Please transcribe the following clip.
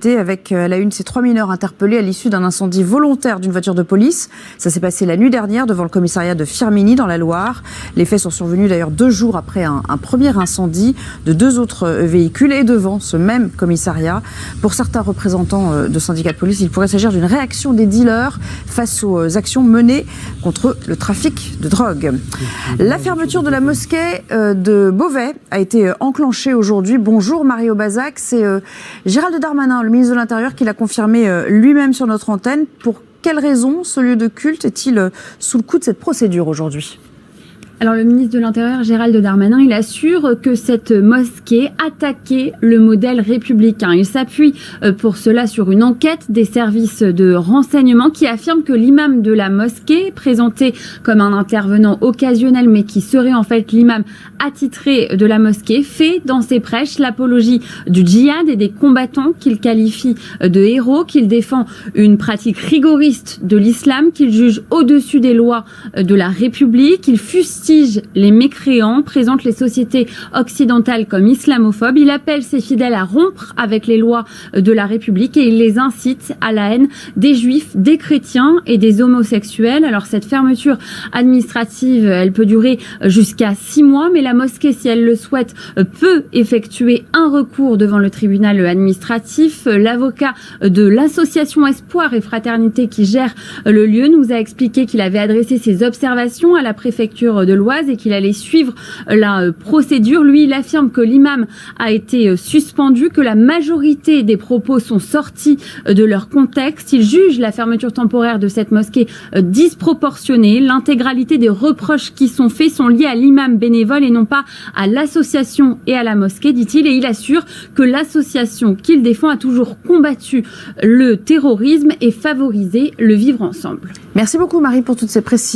l'actualité avec à la une ces 3 mineurs interpellés à l'issue d'un incendie volontaire d'une voiture de police. Ça s'est passé la nuit dernière devant le commissariat de Firminy dans la Loire. Les faits sont survenus d'ailleurs 2 jours après un premier incendie de 2 autres véhicules et devant ce même commissariat. Pour certains représentants de syndicats de police, il pourrait s'agir d'une réaction des dealers face aux actions menées contre le trafic de drogue. La fermeture de la mosquée de Beauvais a été enclenchée aujourd'hui. Bonjour Mario Bazac, c'est Gérald Darmanin, le ministre de l'Intérieur, qui l'a confirmé lui-même sur notre antenne. Pour quelle raison ce lieu de culte est-il sous le coup de cette procédure aujourd'hui ? Alors le ministre de l'Intérieur, Gérald Darmanin, il assure que cette mosquée attaquait le modèle républicain. Il s'appuie pour cela sur une enquête des services de renseignement qui affirme que l'imam de la mosquée, présenté comme un intervenant occasionnel mais qui serait en fait l'imam attitré de la mosquée, fait dans ses prêches l'apologie du djihad et des combattants qu'il qualifie de héros, qu'il défend une pratique rigoriste de l'islam, qu'il juge au-dessus des lois de la République, qu'il fustige les mécréants, présente les sociétés occidentales comme islamophobes. Il appelle ses fidèles à rompre avec les lois de la République et il les incite à la haine des juifs, des chrétiens et des homosexuels. Alors cette fermeture administrative, elle peut durer jusqu'à 6 mois, mais la mosquée, si elle le souhaite, peut effectuer un recours devant le tribunal administratif. L'avocat de l'association Espoir et Fraternité qui gère le lieu nous a expliqué qu'il avait adressé ses observations à la préfecture de l'Oise et qu'il allait suivre la procédure. Lui, il affirme que l'imam a été suspendu, que la majorité des propos sont sortis de leur contexte. Il juge la fermeture temporaire de cette mosquée disproportionnée. L'intégralité des reproches qui sont faits sont liés à l'imam bénévole et non pas à l'association et à la mosquée, dit-il. Et il assure que l'association qu'il défend a toujours combattu le terrorisme et favorisé le vivre ensemble. Merci beaucoup Marie pour toutes ces précisions.